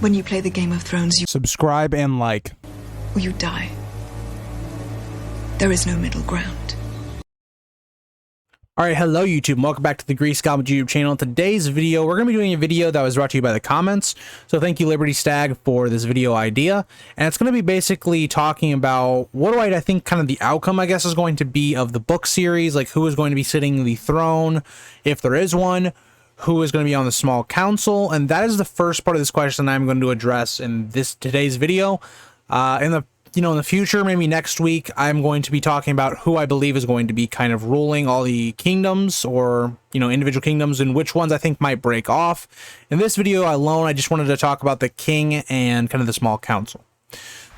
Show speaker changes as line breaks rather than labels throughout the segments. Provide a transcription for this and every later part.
When you play the Game of Thrones, you
subscribe and like,
or you die. There is no middle ground.
Alright, hello YouTube, welcome back to the Grease Goblin YouTube channel. In today's video, we're going to be doing a video that was brought to you by the comments. So thank you Liberty Stag for this video idea. And it's going to be basically talking about what do I think kind of the outcome, I guess, is going to be of the book series. Like who is going to be sitting the throne, if there is one, who is going to be on the small council. And that is the first part of this question I'm going to address in today's video. In the future, maybe next week, I'm going to be talking about who I believe is going to be kind of ruling all the kingdoms or, individual kingdoms and which ones I think might break off. In this video alone, I just wanted to talk about the king and kind of the small council.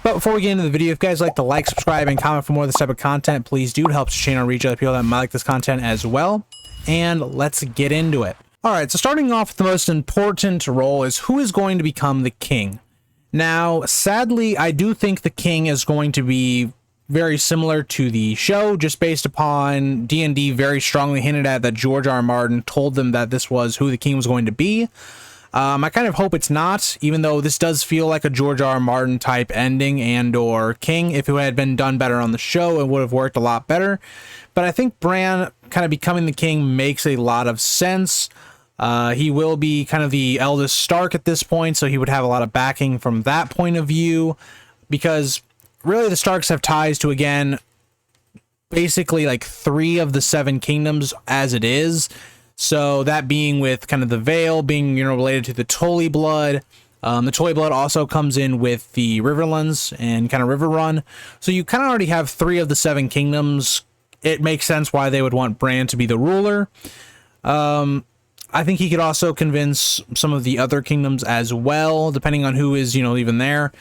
But before we get into the video, if you guys like to like, subscribe, and comment for more of this type of content, please do. It helps the channel reach other people that might like this content as well. And let's get into it. All right, so starting off with the most important role is who is going to become the king. Now, sadly, I do think the king is going to be very similar to the show, just based upon D&D very strongly hinted at that George R. R. Martin told them that this was who the king was going to be. I kind of hope it's not, even though this does feel like a George R. R. Martin type ending and or king. If it had been done better on the show, it would have worked a lot better. But I think Bran kind of becoming the king makes a lot of sense. He will be kind of the eldest Stark at this point, so he would have a lot of backing from that point of view, because really the Starks have ties to, again, basically like 3 of the 7 kingdoms as it is. So that being with kind of the Vale being, related to the Tully blood. The Tully blood also comes in with the Riverlands and kind of River Run. So you kind of already have 3 of the 7 kingdoms. It makes sense why they would want Bran to be the ruler. I think he could also convince some of the other kingdoms as well, depending on who is, even there.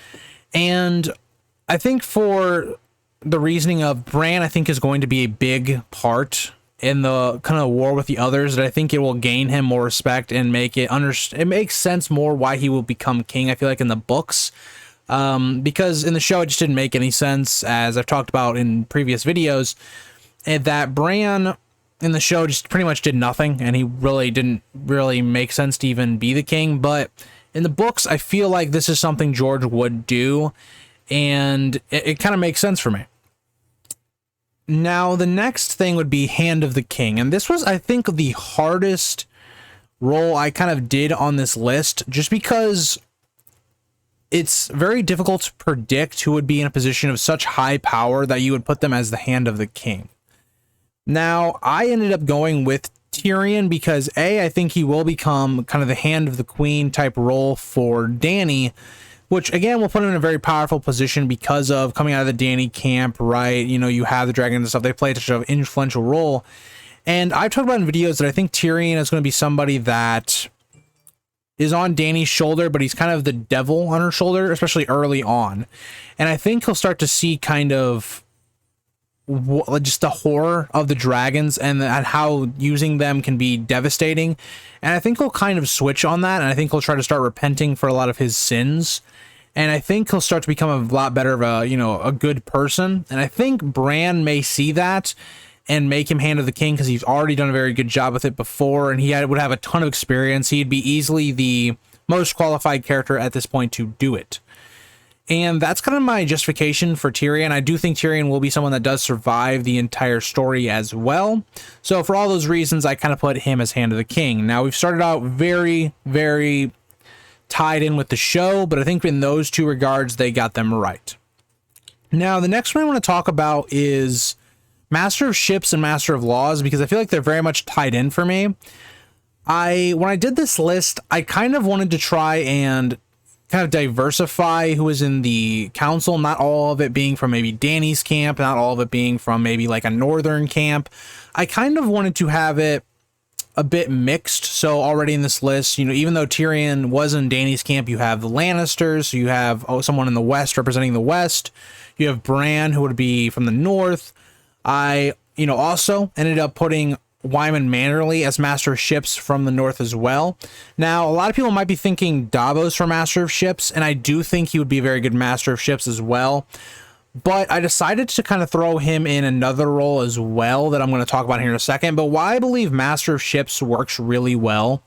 And I think for the reasoning of Bran, I think is going to be a big part in the kind of war with the others, that I think it will gain him more respect and make it it makes sense more why he will become king, I feel like, in the books. Because in the show, it just didn't make any sense, as I've talked about in previous videos, and that Bran in the show just pretty much did nothing, and he really didn't make sense to even be the king. But in the books, I feel like this is something George would do, and it kind of makes sense for me. Now, the next thing would be Hand of the King, and this was, I think, the hardest role I kind of did on this list, just because it's very difficult to predict who would be in a position of such high power that you would put them as the Hand of the King. Now, I ended up going with Tyrion because, A, I think he will become kind of the Hand of the Queen type role for Dany, which, again, will put him in a very powerful position because of coming out of the Dany camp, right? You have the dragons and stuff. They play such an influential role. And I've talked about in videos that I think Tyrion is going to be somebody that is on Dany's shoulder, but he's kind of the devil on her shoulder, especially early on. And I think he'll start to see kind of just the horror of the dragons and how using them can be devastating. And I think he'll kind of switch on that, and I think he'll try to start repenting for a lot of his sins. And I think he'll start to become a lot better of a good person. And I think Bran may see that and make him Hand of the King, because he's already done a very good job with it before, and he would have a ton of experience. He'd be easily the most qualified character at this point to do it. And that's kind of my justification for Tyrion. I do think Tyrion will be someone that does survive the entire story as well. So for all those reasons, I kind of put him as Hand of the King. Now, we've started out very, very tied in with the show, but I think in those 2 regards, they got them right. Now, the next one I want to talk about is Master of Ships and Master of Laws, because I feel like they're very much tied in for me. When I did this list, I kind of wanted to try and kind of diversify who is in the council, not all of it being from maybe Dany's camp, not all of it being from maybe like a northern camp. I kind of wanted to have it a bit mixed. So already in this list, even though Tyrion was in Dany's camp, you have the Lannisters, so you have someone in the west representing the west. You have Bran, who would be from the north. I, also ended up putting Wyman Mannerly as Master of Ships from the north as well. Now, a lot of people might be thinking Davos for Master of Ships, and I do think he would be a very good Master of Ships as well. But I decided to kind of throw him in another role as well that I'm going to talk about here in a second. But why I believe Master of Ships works really well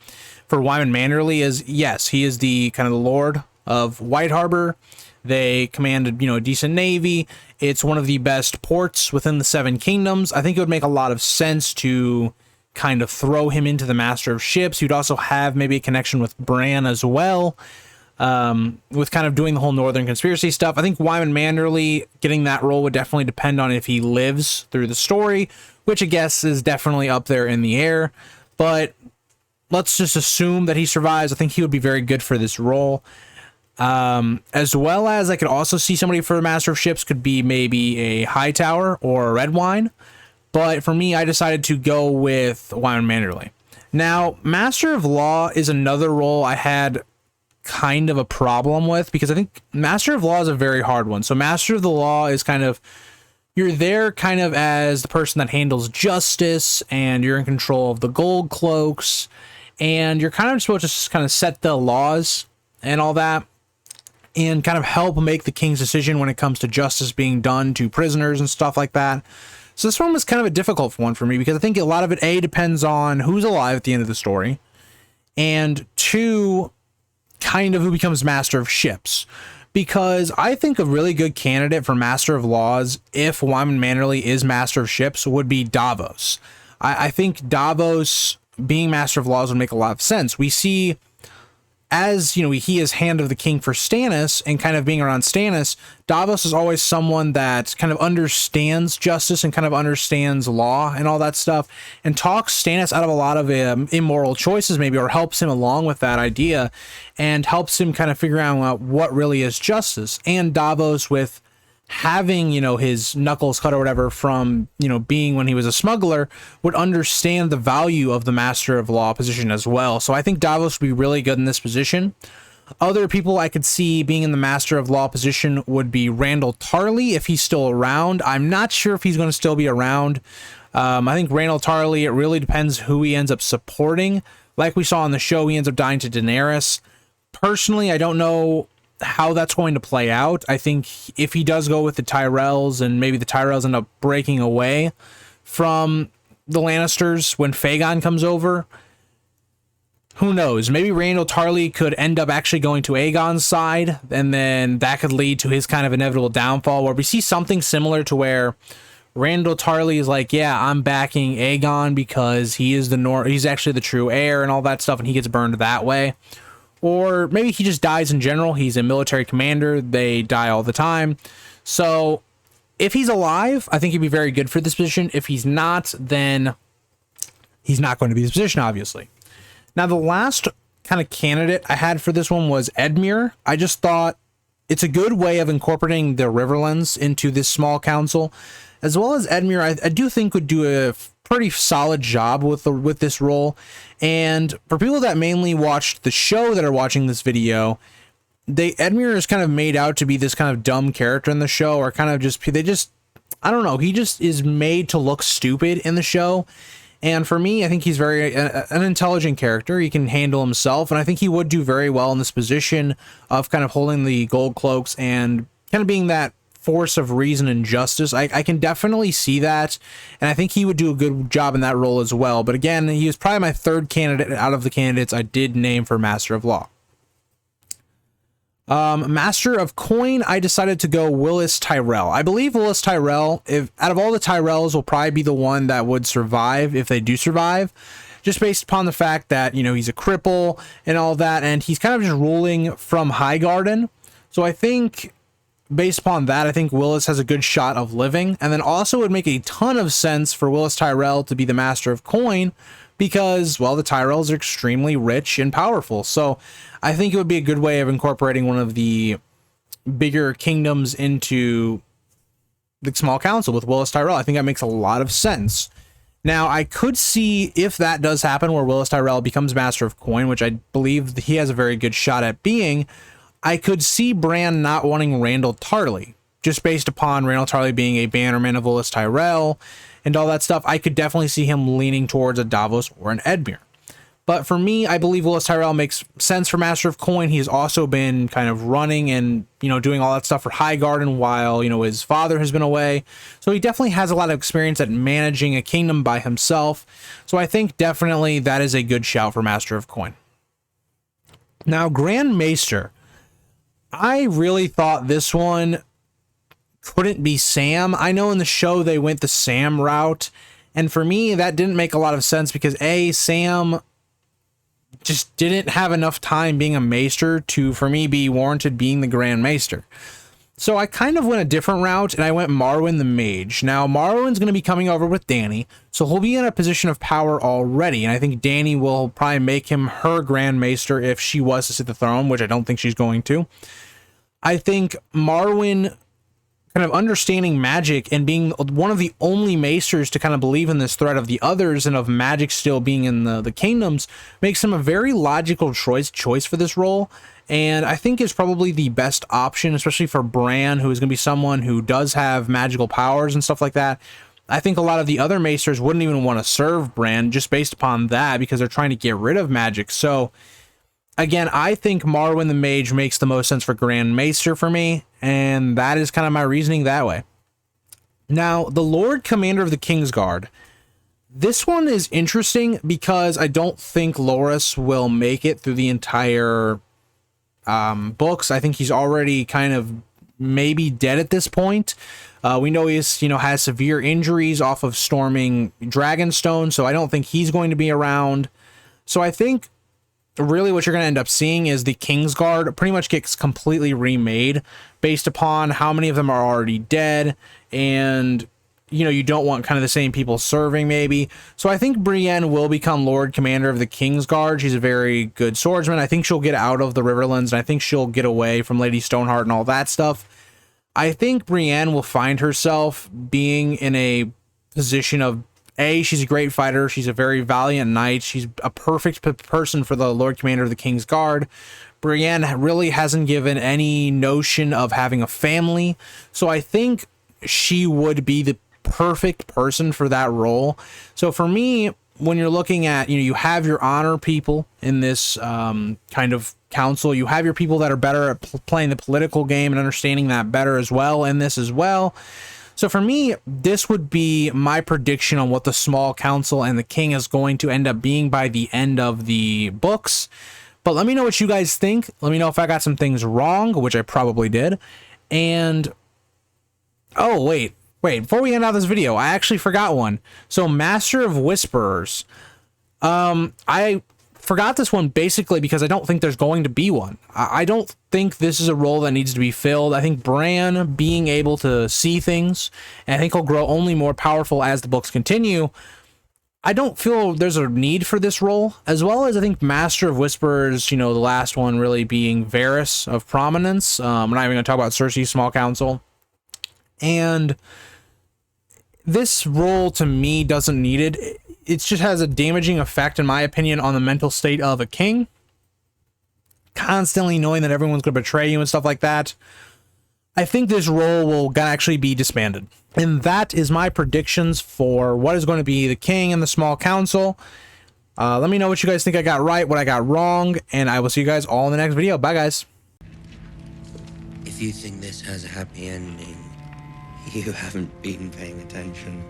for Wyman Mannerly is, yes, he is the kind of the Lord of White Harbor. They commanded, a decent navy. It's one of the best ports within the Seven Kingdoms. I think it would make a lot of sense to kind of throw him into the Master of Ships. You'd also have maybe a connection with Bran as well, with kind of doing the whole Northern Conspiracy stuff. I think Wyman Manderly getting that role would definitely depend on if he lives through the story, which I guess is definitely up there in the air. But let's just assume that he survives. I think he would be very good for this role. As well as I could also see somebody for Master of Ships could be maybe a Hightower or a Redwine. But for me, I decided to go with Wyman Manderly. Now, Master of Law is another role I had kind of a problem with, because I think Master of Law is a very hard one. So Master of the Law is kind of, you're there kind of as the person that handles justice, and you're in control of the gold cloaks, and you're kind of supposed to just kind of set the laws and all that, and kind of help make the king's decision when it comes to justice being done to prisoners and stuff like that. So this one was kind of a difficult one for me, because I think a lot of it, A, depends on who's alive at the end of the story, and 2, kind of who becomes Master of Ships. Because I think a really good candidate for Master of Laws, if Wyman Manderly is Master of Ships, would be Davos. I think Davos being Master of Laws would make a lot of sense. We see, as he is Hand of the King for Stannis, and kind of being around Stannis, Davos is always someone that kind of understands justice and kind of understands law and all that stuff, and talks Stannis out of a lot of immoral choices maybe, or helps him along with that idea, and helps him kind of figure out what really is justice. And Davos, with having his knuckles cut or whatever from being when he was a smuggler, would understand the value of the Master of Law position as well. So I think Davos would be really good in this position. Other people I could see being in the Master of Law position would be Randall Tarley, if he's still around. I'm not sure if he's going to still be around. I think Randall Tarley, it really depends who he ends up supporting. Like we saw on the show, he ends up dying to Daenerys. Personally, I don't know how that's going to play out. I think if he does go with the Tyrells, and maybe the Tyrells end up breaking away from the Lannisters when Fagon comes over, who knows? Maybe Randall Tarley could end up actually going to Aegon's side, and then that could lead to his kind of inevitable downfall, where we see something similar to where Randall Tarley is like, yeah, I'm backing Aegon because he is he's actually the true heir and all that stuff, and he gets burned that way. Or maybe he just dies in general. He's a military commander. They die all the time. So if he's alive, I think he'd be very good for this position. If he's not, then he's not going to be this position, obviously. Now, the last kind of candidate I had for this one was Edmure. I just thought it's a good way of incorporating the Riverlands into this small council, as well as Edmure. I do think would do a pretty solid job with this role. And for people that mainly watched the show that are watching this video, Edmure is kind of made out to be this kind of dumb character in the show, or kind of I don't know, he just is made to look stupid in the show. And for me, I think he's very an intelligent character. He can handle himself, and I think he would do very well in this position of kind of holding the gold cloaks and kind of being that force of reason and justice. I can definitely see that, and I think he would do a good job in that role as well. But again, he was probably my third candidate out of the candidates I did name for Master of Law. Master of Coin, I decided to go Willis Tyrell. I believe Willis Tyrell, out of all the Tyrells, will probably be the one that would survive if they do survive, just based upon the fact that, he's a cripple and all that, and he's kind of just ruling from Highgarden. So I think, based upon that, I think Willis has a good shot of living. And then also it would make a ton of sense for Willis Tyrell to be the Master of Coin, because, well, the Tyrells are extremely rich and powerful. So I think it would be a good way of incorporating one of the bigger kingdoms into the small council with Willis Tyrell. I think that makes a lot of sense. Now, I could see, if that does happen, where Willis Tyrell becomes Master of Coin, which I believe he has a very good shot at being, I could see Bran not wanting Randall Tarley, just based upon Randall Tarley being a bannerman of Willis Tyrell and all that stuff. I could definitely see him leaning towards a Davos or an Edmure. But for me, I believe Willis Tyrell makes sense for Master of Coin. He has also been kind of running and, doing all that stuff for Highgarden while, his father has been away. So he definitely has a lot of experience at managing a kingdom by himself. So I think definitely that is a good shout for Master of Coin. Now, Grand Maester. I really thought this one couldn't be Sam. I know in the show they went the Sam route, and for me that didn't make a lot of sense because Sam just didn't have enough time being a maester to, for me, be warranted being the Grand Maester. So I kind of went a different route, and I went Marwyn the Mage. Now, Marwyn's going to be coming over with Dany, so he'll be in a position of power already, and I think Dany will probably make him her Grand Maester if she was to sit the throne, which I don't think she's going to. I think Marwyn kind of understanding magic and being one of the only maesters to kind of believe in this threat of the others and of magic still being in the kingdoms makes him a very logical choice for this role. And I think is probably the best option, especially for Bran, who is going to be someone who does have magical powers and stuff like that. I think a lot of the other maesters wouldn't even want to serve Bran just based upon that because they're trying to get rid of magic. So again, I think Marwyn the Mage makes the most sense for Grand Maester for me, and that is kind of my reasoning that way. Now, the Lord Commander of the Kingsguard. This one is interesting because I don't think Loras will make it through the entire books. I think he's already kind of maybe dead at this point. We know he's, has severe injuries off of storming Dragonstone, so I don't think he's going to be around. So I think really what you're going to end up seeing is the Kingsguard pretty much gets completely remade based upon how many of them are already dead, and you don't want kind of the same people serving maybe. So I think Brienne will become Lord Commander of the Kingsguard. She's a very good swordsman. I think she'll get out of the Riverlands, and I think she'll get away from Lady Stoneheart and all that stuff. I think Brienne will find herself being in a position of she's a great fighter. She's a very valiant knight. She's a perfect person for the Lord Commander of the Kingsguard. Brienne really hasn't given any notion of having a family. So I think she would be the perfect person for that role. So for me, when you're looking at, you have your honor people in this kind of council. You have your people that are better at playing the political game and understanding that better as well in this as well. So for me, this would be my prediction on what the small council and the king is going to end up being by the end of the books. But let me know what you guys think. Let me know if I got some things wrong, which I probably did. And oh, wait, before we end out this video, I actually forgot one. So Master of Whisperers. I forgot this one basically because I don't think there's going to be one. I don't think this is a role that needs to be filled. I think Bran being able to see things, and I think he'll grow only more powerful as the books continue. I don't feel there's a need for this role, as well as I think Master of Whisperers, the last one really being Varys of prominence. We're not even going to talk about Cersei's small council. And this role to me doesn't need it. It just has a damaging effect, in my opinion, on the mental state of a king. Constantly knowing that everyone's going to betray you and stuff like that. I think this role will actually be disbanded. And that is my predictions for what is going to be the king and the small council. Let me know what you guys think I got right, what I got wrong, and I will see you guys all in the next video. Bye, guys.
If you think this has a happy ending, you haven't been paying attention.